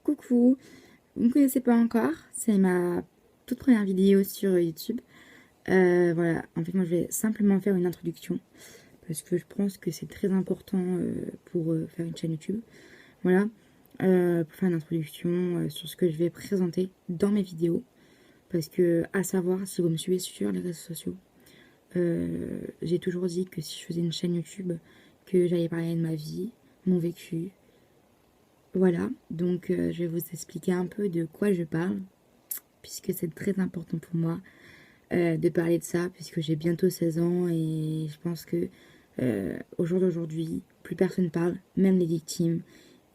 Coucou, vous ne me connaissez pas encore, c'est ma toute première vidéo sur YouTube. Voilà, en fait moi je vais simplement faire une introduction parce que je pense que c'est très important pour faire une chaîne YouTube. Voilà, pour faire une introduction sur ce que je vais présenter dans mes vidéos. Parce que, à savoir, si vous me suivez sur les réseaux sociaux, j'ai toujours dit que si je faisais une chaîne YouTube, que j'allais parler de ma vie, mon vécu. Voilà, donc je vais vous expliquer un peu de quoi je parle, puisque c'est très important pour moi de parler de ça, puisque j'ai bientôt 16 ans et je pense que au jour d'aujourd'hui, plus personne parle, même les victimes.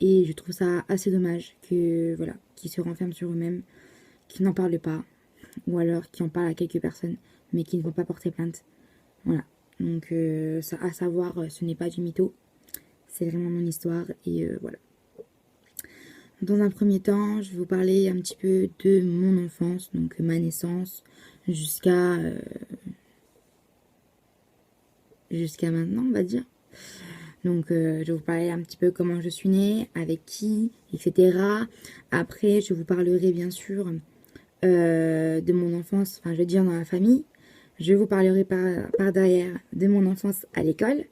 Et je trouve ça assez dommage que, voilà, qu'ils se renferment sur eux-mêmes, qu'ils n'en parlent pas, ou alors qui en parlent à quelques personnes, mais qui ne vont pas porter plainte. Voilà, donc ça, à savoir, ce n'est pas du mytho, c'est vraiment mon histoire, et voilà. Dans un premier temps, je vais vous parler un petit peu de mon enfance, donc ma naissance, jusqu'à maintenant, on va dire. Donc je vais vous parler un petit peu comment je suis née, avec qui, etc. Après, je vous parlerai bien sûr de mon enfance, enfin je veux dire dans la famille. Je vous parlerai par derrière de mon enfance à l'école.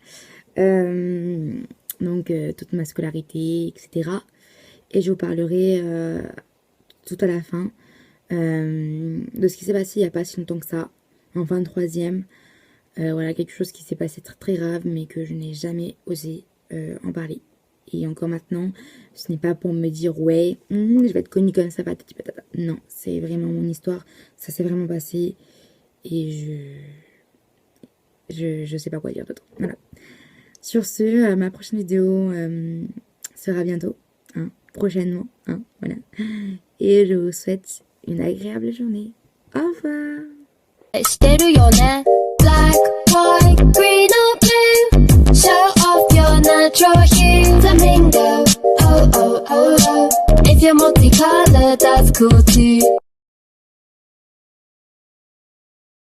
Donc toute ma scolarité, etc. Et je vous parlerai tout à la fin de ce qui s'est passé il n'y a pas si longtemps que ça, en fin de troisième. Voilà, quelque chose qui s'est passé très très grave, mais que je n'ai jamais osé en parler. Et encore maintenant, ce n'est pas pour me dire ouais, je vais être connue comme ça, patati patata. Non, c'est vraiment mon histoire, ça s'est vraiment passé et je sais pas quoi dire d'autre. Voilà. Sur ce, ma prochaine vidéo sera bientôt, hein, prochainement, hein, voilà. Et je vous souhaite une agréable journée. Au revoir. Black, white, green or blue. Show off your natural hue. Flamingo, oh oh oh oh. If you're multicolored, that's cool too.